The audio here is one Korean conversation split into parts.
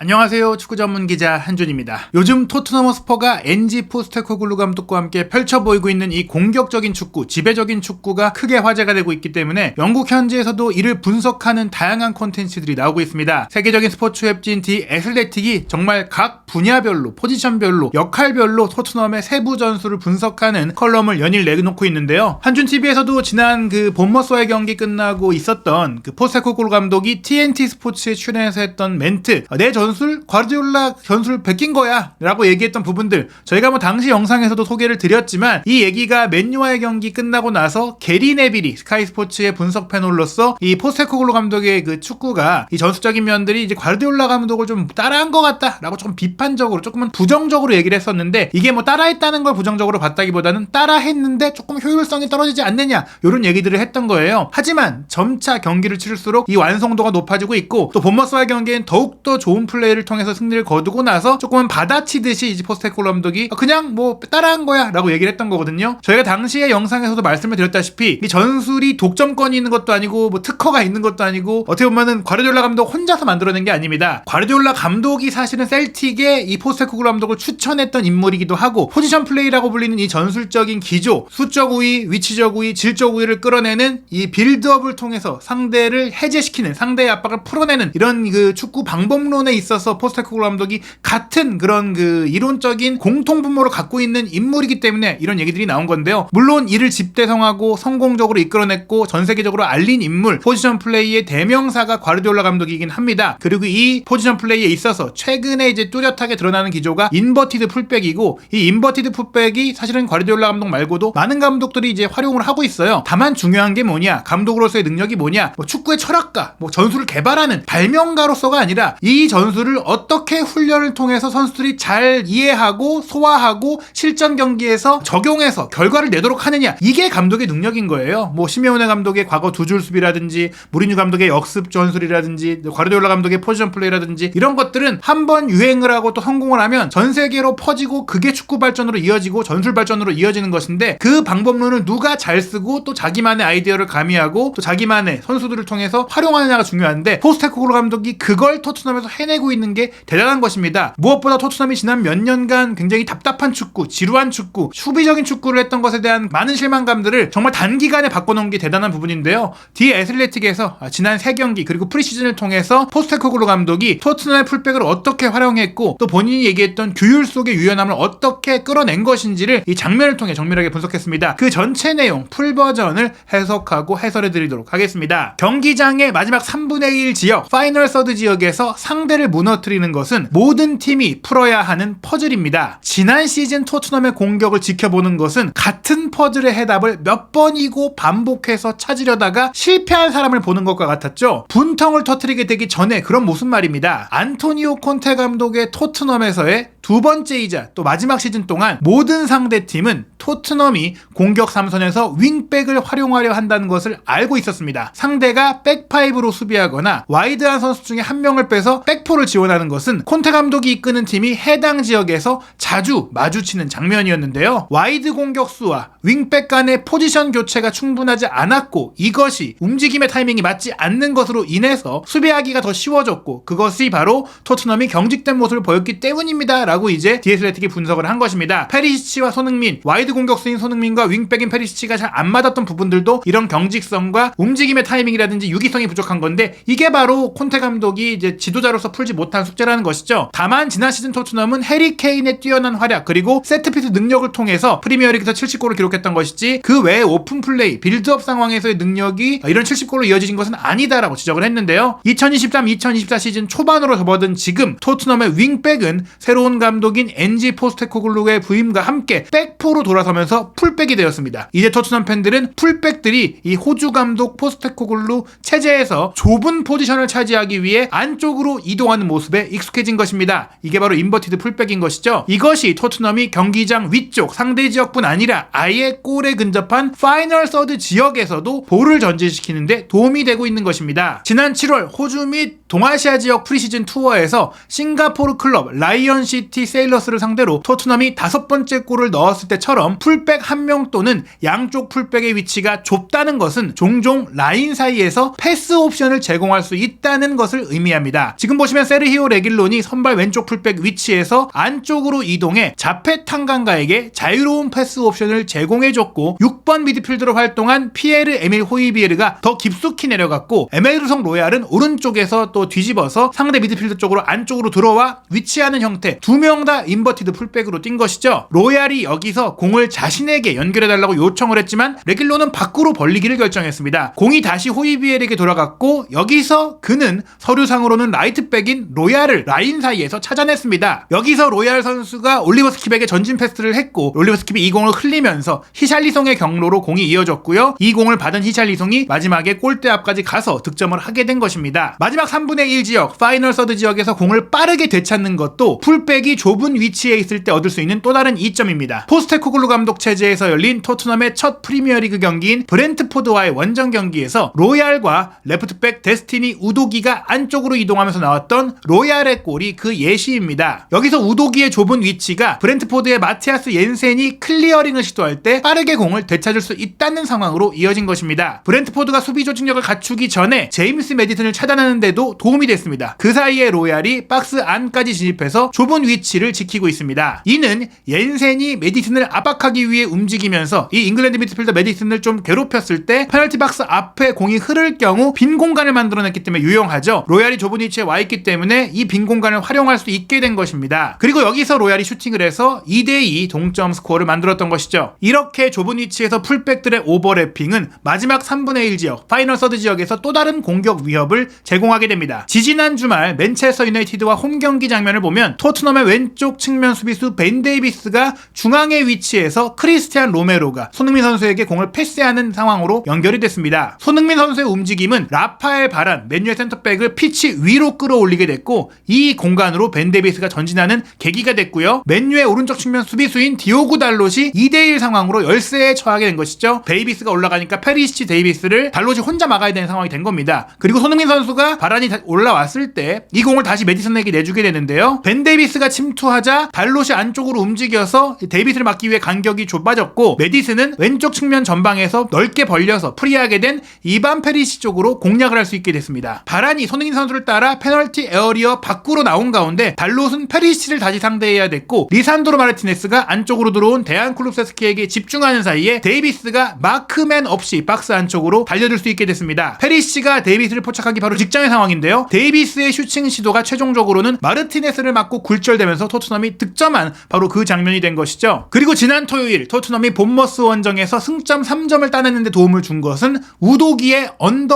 안녕하세요. 축구 전문 기자 한준입니다. 요즘 토트넘 허스퍼가 엔지 포스테코글루 감독과 함께 펼쳐 보이고 있는 이 공격적인 축구, 지배적인 축구가 크게 화제가 되고 있기 때문에 영국 현지에서도 이를 분석하는 다양한 콘텐츠들이 나오고 있습니다. 세계적인 스포츠 웹진 디 애슬레틱이 정말 각 분야별로, 포지션별로, 역할별로 토트넘의 세부 전술을 분석하는 컬럼을 연일 내놓고 있는데요. 한준TV에서도 지난 본머스와의 경기 끝나고 있었던 포스테코글루 감독이 TNT 스포츠에 출연해서 했던 멘트, 내 전술 과르디올라 전술 베낀 거야 라고 얘기했던 부분들, 저희가 당시 영상에서도 소개를 드렸지만 이 얘기가 맨유와의 경기 끝나고 나서 게리 네빌이 스카이 스포츠의 분석 패널로서 이 포스테코글루 감독의 축구가 이 전술적인 면들이 이제 과르디올라 감독을 좀 따라한 것 같다 라고 조금 비판적으로, 조금은 부정적으로 얘기를 했었는데, 이게 따라했다는 걸 부정적으로 봤다기보다는 따라했는데 조금 효율성이 떨어지지 않느냐 이런 얘기들을 했던 거예요. 하지만 점차 경기를 치를수록 이 완성도가 높아지고 있고, 또 본머스와의 경기엔 더욱더 좋은 플레이를 통해서 승리를 거두고 나서 조금은 받아치듯이 이제 포스테코글루 감독이 그냥 따라한 거야 라고 얘기를 했던 거거든요. 저희가 당시에 영상에서도 말씀을 드렸다시피 이 전술이 독점권이 있는 것도 아니고 특허가 있는 것도 아니고 어떻게 보면은 과르디올라 감독 혼자서 만들어낸 게 아닙니다. 과르디올라 감독이 사실은 셀틱에 이 포스테코글루 감독을 추천했던 인물이기도 하고, 포지션 플레이라고 불리는 이 전술적인 기조, 수적 우위, 위치적 우위, 질적 우위를 끌어내는 이 빌드업을 통해서 상대를 해제시키는, 상대의 압박을 풀어내는 이런 축구 방법론에 있어서 포스테코글루 감독이 같은 그런 이론적인 공통분모를 갖고 있는 인물이기 때문에 이런 얘기들이 나온 건데요. 물론 이를 집대성하고 성공적으로 이끌어냈고 전 세계적으로 알린 인물, 포지션 플레이의 대명사가 과르디올라 감독이긴 합니다. 그리고 이 포지션 플레이에 있어서 최근에 이제 뚜렷하게 드러나는 기조가 인버티드 풀백이고, 이 인버티드 풀백이 사실은 과르디올라 감독 말고도 많은 감독들이 이제 활용을 하고 있어요. 다만 중요한 게 뭐냐, 감독으로서의 능력이 뭐냐, 축구의 철학가, 전술을 개발하는 발명가로서가 아니라 이 전술을 어떻게 훈련을 통해서 선수들이 잘 이해하고 소화하고 실전 경기에서 적용해서 결과를 내도록 하느냐, 이게 감독의 능력인 거예요. 시메오네 감독의 과거 두 줄 수비라든지, 무리뉴 감독의 역습 전술이라든지, 과르디올라 감독의 포지션 플레이라든지, 이런 것들은 한번 유행을 하고 또 성공을 하면 전 세계로 퍼지고 그게 축구 발전으로 이어지고 전술 발전으로 이어지는 것인데, 그 방법론을 누가 잘 쓰고 또 자기만의 아이디어를 가미하고 또 자기만의 선수들을 통해서 활용하느냐가 중요한데, 포스테코글루 감독이 그걸 토트넘에서 해내고 있는 게 대단한 것입니다. 무엇보다 토트넘이 지난 몇 년간 굉장히 답답한 축구, 지루한 축구, 수비적인 축구를 했던 것에 대한 많은 실망감들을 정말 단기간에 바꿔놓은 게 대단한 부분인데요. 디 애슬레틱에서 지난 3경기 그리고 프리시즌을 통해서 포스테코글루 감독이 토트넘의 풀백을 어떻게 활용했고 또 본인이 얘기했던 규율 속의 유연함을 어떻게 끌어낸 것인지를 이 장면을 통해 정밀하게 분석했습니다. 그 전체 내용 풀버전을 해석하고 해설해드리도록 하겠습니다. 경기장의 마지막 3분의 1 지역, 파이널 서드 지역에서 상대를 무너뜨리는 것은 모든 팀이 풀어야 하는 퍼즐입니다. 지난 시즌 토트넘의 공격을 지켜보는 것은 같은 퍼즐의 해답을 몇 번이고 반복해서 찾으려다가 실패한 사람을 보는 것과 같았죠. 분통을 터뜨리게 되기 전에 그런 무슨 말입니다. 안토니오 콘테 감독의 토트넘에서의 두 번째이자 또 마지막 시즌 동안 모든 상대팀은 토트넘이 공격 3선에서 윙백을 활용하려 한다는 것을 알고 있었습니다. 상대가 백파이브로 수비하거나 와이드한 선수 중에 한 명을 빼서 백포를 지원하는 것은 콘테 감독이 이끄는 팀이 해당 지역에서 자주 마주치는 장면이었는데요. 와이드 공격수와 윙백 간의 포지션 교체가 충분하지 않았고, 이것이 움직임의 타이밍이 맞지 않는 것으로 인해서 수비하기가 더 쉬워졌고, 그것이 바로 토트넘이 경직된 모습을 보였기 때문입니다 라고 이제 디애슬레틱이 분석을 한 것입니다. 페리시치와 손흥민, 와이드 공격수인 손흥민과 윙백인 페리시치가 잘 안 맞았던 부분들도 이런 경직성과 움직임의 타이밍이라든지 유기성이 부족한 건데, 이게 바로 콘테 감독이 이제 지도자로서 풀지 못한 숙제라는 것이죠. 다만 지난 시즌 토트넘은 해리 케인의 뛰어난 활약, 그리고 세트피스 능력을 통해서 프리미어리그에서 70골을 기록했던 것이지, 그 외에 오픈 플레이, 빌드업 상황에서의 능력이 이런 70골로 이어진 것은 아니다라고 지적을 했는데요. 2023-2024 시즌 초반으로 접어든 지금 토트넘의 윙백은 새로운 감독인 엔지 포스테코글루의 부임과 함께 백포로 돌아서면서 풀백이 되었습니다. 이제 토트넘 팬들은 풀백들이 이 호주 감독 포스테코글루 체제에서 좁은 포지션을 차지하기 위해 안쪽으로 이동하는 모습에 익숙해진 것입니다. 이게 바로 인버티드 풀백인 것이죠. 이것이 토트넘이 경기장 위쪽 상대 지역뿐 아니라 아예 골에 근접한 파이널 서드 지역에서도 볼을 전진시키는데 도움이 되고 있는 것입니다. 지난 7월 호주 및 동아시아 지역 프리시즌 투어에서 싱가포르 클럽 라이언시티 시티 세일러스를 상대로 토트넘이 5번째 골을 넣었을 때처럼 풀백 1명 또는 양쪽 풀백의 위치가 좁다는 것은 종종 라인 사이에서 패스 옵션을 제공할 수 있다는 것을 의미합니다. 지금 보시면 세르히오 레길론이 선발 왼쪽 풀백 위치에서 안쪽으로 이동해 자페 탕강가에게 자유로운 패스 옵션을 제공해줬고 6번 미드필더로 활동한 피에르 에밀 호이비에르가 더 깊숙이 내려갔고 에메르송 로얄은 오른쪽에서 또 뒤집어서 상대 미드필더 쪽으로 안쪽으로 들어와 위치하는 형태 2명 다 인버티드 풀백으로 뛴 것이죠. 로얄이 여기서 공을 자신에게 연결해달라고 요청을 했지만 레길론은 밖으로 벌리기를 결정했습니다. 공이 다시 호이비에르에게 돌아갔고 여기서 그는 서류상으로는 라이트백인 로얄을 라인 사이에서 찾아냈습니다. 여기서 로얄 선수가 올리버 스킵에게 전진 패스를 했고 올리버 스킵이 이 공을 흘리면서 히샬리송의 경로로 공이 이어졌고요. 이 공을 받은 히샬리송이 마지막에 골대 앞까지 가서 득점을 하게 된 것입니다. 마지막 3분의 1 지역, 파이널 서드 지역에서 공을 빠르게 되찾는 것도 풀백이 좁은 위치에 있을 때 얻을 수 있는 또 다른 이점입니다. 포스테코글루 감독 체제에서 열린 토트넘의 첫 프리미어리그 경기인 브렌트포드와의 원정 경기에서 로얄과 레프트백 데스티니 우도기가 안쪽으로 이동하면서 나왔던 로얄의 골이 그 예시입니다. 여기서 우도기의 좁은 위치가 브렌트포드의 마티아스 옌센이 클리어링을 시도할 때 빠르게 공을 되찾을 수 있다는 상황으로 이어진 것입니다. 브렌트포드가 수비 조직력을 갖추기 전에 제임스 메디슨을 차단하는 데도 도움이 됐습니다. 그 사이에 로얄이 박스 안까지 진입해서 좁은 위치를 지키고 있습니다. 이는 옌센이 메디슨을 압박하기 위해 움직이면서 이 잉글랜드 미드필더 메디슨을 좀 괴롭혔을 때 페널티 박스 앞에 공이 흐를 경우 빈 공간을 만들어냈기 때문에 유용하죠. 로얄이 좁은 위치에 와 있기 때문에 이 빈 공간을 활용할 수 있게 된 것입니다. 그리고 여기서 로얄이 슈팅을 해서 2대2 동점 스코어를 만들었던 것이죠. 이렇게 좁은 위치에서 풀백들의 오버래핑은 마지막 3분의 1 지역, 파이널 서드 지역에서 또 다른 공격 위협을 제공하게 됩니다. 지지난 주말 맨체스터 유나이티드와 홈 경기 장면을 보면 토트넘의 왼쪽 측면 수비수 벤 데이비스가 중앙에 위치해서 크리스티안 로메로가 손흥민 선수에게 공을 패스하는 상황으로 연결이 됐습니다. 손흥민 선수의 움직임은 라파엘 바란, 맨유의 센터백을 피치 위로 끌어올리게 됐고 이 공간으로 벤 데이비스가 전진하는 계기가 됐고요. 맨유의 오른쪽 측면 수비수인 디오구 달롯이 2대1 상황으로 열세에 처하게 된 것이죠. 데이비스가 올라가니까 페리시치 데이비스를 달롯이 혼자 막아야 되는 상황이 된 겁니다. 그리고 손흥민 선수가 바란이 올라왔을 때 이 공을 다시 메디슨에게 내주게 되는데요. 벤 데이비스가 침투하자 달롯이 안쪽으로 움직여서 데이비스를 막기 위해 간격이 좁아졌고 메디슨은 왼쪽 측면 전방에서 넓게 벌려서 프리하게 된 이반 페리시 쪽으로 공략을 할 수 있게 됐습니다. 바란이 손흥민 선수를 따라 페널티 에어리어 밖으로 나온 가운데 달롯은 페리시치를 다시 상대해야 됐고 리산드로 마르티네스가 안쪽으로 들어온 데안 쿨루세스키에게 집중하는 사이에 데이비스가 마크맨 없이 박스 안쪽으로 달려들 수 있게 됐습니다. 페리시치가 데이비스를 포착하기 바로 직전의 상황인데요. 데이비스의 슈팅 시도가 최종적으로는 마르티네스를 맞고 굴절되면서 토트넘이 득점한 바로 그 장면이 된 것이죠. 그리고 지난 토요일 토트넘이 본머스 원정에서 승점 3점을 따내는데 도움을 준 것은 우도기의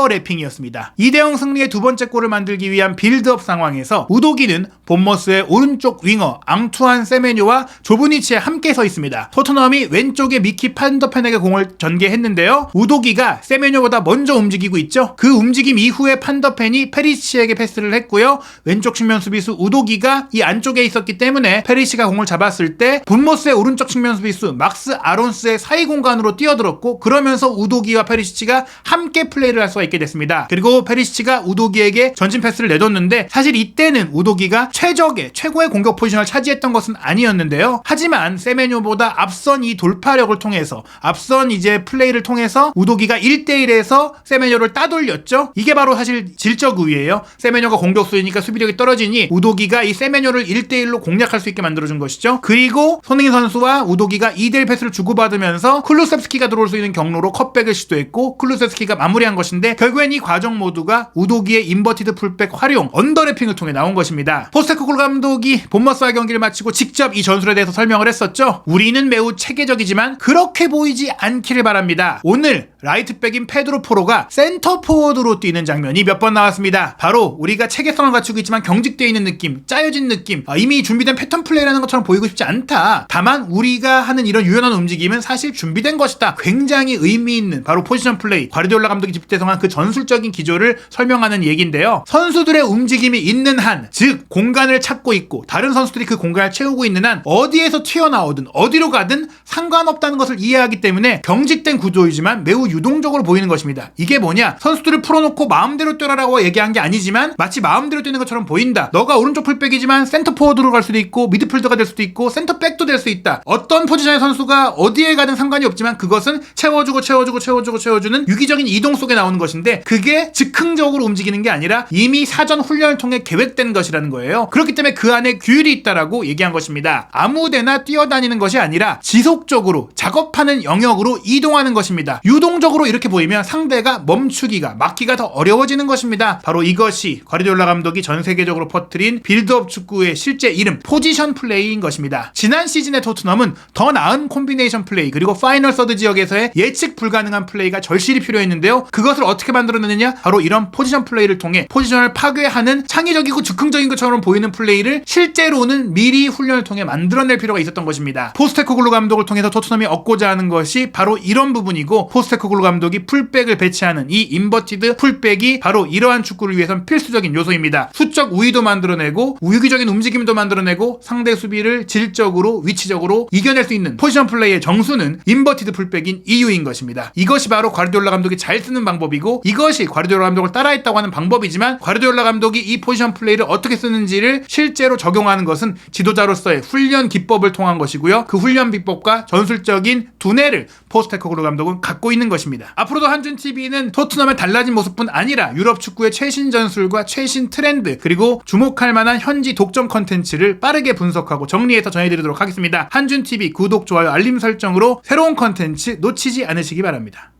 언더래핑이었습니다. 2대0 승리의 두 번째 골을 만들기 위한 빌드업 상황에서 우도기는 본머스의 오른쪽 윙어 앙투안 세메뇨와 좁은 위치에 함께 서 있습니다. 토트넘이 왼쪽에 미키 판더펜에게 공을 전개했는데요. 우도기가 세메뇨보다 먼저 움직이고 있죠. 그 움직임 이후에 판더펜이 페리시치에게 패스를 했고요. 왼쪽 측면 수비수 우도기가 이 안쪽에 있었기 때문에 페리시가 공을 잡았을 때 본머스의 오른쪽 측면 수비수 막스 아론스의 사이 공간으로 뛰어들었고 그러면서 우도기와 페리시치가 함께 플레이를 할 수가 있게 됐습니다. 그리고 페리시치가 우도기에게 전진 패스를 내줬는데 사실 이때는 우도기가 최고의 공격 포지션을 차지했던 것은 아니었는데요. 하지만 세메뇨보다 앞선 이 돌파력을 통해서 앞선 이제 플레이를 통해서 우도기가 1대1에서 세메뇨를 따돌렸죠. 이게 바로 사실 질적 우위예요. 세메뇨가 공격수이니까 수비력이 떨어지니 우도기가 이 세메뇨를 1대1로 공략할 수 있게 만들어준 것이죠. 그리고 손흥민 선수와 우도기가 2대1 패스를 주고받으면서 클루셉스키가 들어올 수 있는 경로로 컷백을 시도했고 클루셉스키가 마무리한 것인데 결국엔 이 과정 모두가 우도기의 인버티드 풀백 활용, 언더래핑을 통해 나온 것입니다. 포스테코글루 감독이 본머스와 경기를 마치고 직접 이 전술에 대해서 설명을 했었죠. 우리는 매우 체계적이지만 그렇게 보이지 않기를 바랍니다. 오늘 라이트백인 페드로 포로가 센터 포워드로 뛰는 장면이 몇 번 나왔습니다. 바로 우리가 체계성을 갖추고 있지만 경직되어 있는 느낌, 짜여진 느낌, 이미 준비된 패턴 플레이라는 것처럼 보이고 싶지 않다. 다만 우리가 하는 이런 유연한 움직임은 사실 준비된 것이다. 굉장히 의미 있는 바로 포지션 플레이, 과르디올라 감독이 집대성한 그 전술적인 기조를 설명하는 얘기인데요. 선수들의 움직임이 있는 한, 즉 공간을 찾고 있고 다른 선수들이 그 공간을 채우고 있는 한 어디에서 튀어나오든 어디로 가든 상관없다는 것을 이해하기 때문에 경직된 구조이지만 매우 유동적으로 보이는 것입니다. 이게 뭐냐? 선수들을 풀어놓고 마음대로 뛰어라라고 얘기한 게 아니지만 마치 마음대로 뛰는 것처럼 보인다. 너가 오른쪽 풀백이지만 센터 포워드로 앞으로 갈 수도 있고 미드필더가 될 수도 있고 센터백도 될 수 있다. 어떤 포지션의 선수가 어디에 가든 상관이 없지만 그것은 채워주는 유기적인 이동 속에 나오는 것인데 그게 즉흥적으로 움직이는 게 아니라 이미 사전 훈련을 통해 계획된 것이라는 거예요. 그렇기 때문에 그 안에 규율이 있다라고 얘기한 것입니다. 아무데나 뛰어다니는 것이 아니라 지속적으로 작업하는 영역으로 이동하는 것입니다. 유동적으로 이렇게 보이면 상대가 멈추기가 막기가 더 어려워지는 것입니다. 바로 이것이 과르디올라 감독이 전 세계적으로 퍼뜨린 빌드업 축구의 실제 이름 포지션 플레이인 것입니다. 지난 시즌의 토트넘은 더 나은 콤비네이션 플레이 그리고 파이널 서드 지역에서의 예측 불가능한 플레이가 절실히 필요했는데요. 그것을 어떻게 만들어내느냐? 바로 이런 포지션 플레이를 통해 포지션을 파괴하는 창의적이고 즉흥적인 것처럼 보이는 플레이를 실제로는 미리 훈련을 통해 만들어낼 필요가 있었던 것입니다. 포스테코글루 감독을 통해서 토트넘이 얻고자 하는 것이 바로 이런 부분이고 포스테코글루 감독이 풀백을 배치하는 이 인버티드 풀백이 바로 이러한 축구를 위해선 필수적인 요소입니다. 수적 우위도 만들어내고 유기적인 움직임도 만들어내고 상대 수비를 질적으로 위치적으로 이겨낼 수 있는 포지션 플레이의 정수는 인버티드 풀백인 이유인 것입니다. 이것이 바로 과르디올라 감독이 잘 쓰는 방법이고 이것이 과르디올라 감독을 따라했다고 하는 방법이지만 과르디올라 감독이 이 포지션 플레이를 어떻게 쓰는지를 실제로 적용하는 것은 지도자로서의 훈련 기법을 통한 것이고요. 그 훈련 비법과 전술적인 두뇌를 포스테코글루 감독은 갖고 있는 것입니다. 앞으로도 한준TV는 토트넘의 달라진 모습뿐 아니라 유럽 축구의 최신 전술과 최신 트렌드 그리고 주목할 만한 현지 독점 컨텐츠를 빠르게 분석하고 정리해서 전해드리도록 하겠습니다. 한준TV 구독, 좋아요, 알림 설정으로 새로운 컨텐츠 놓치지 않으시기 바랍니다.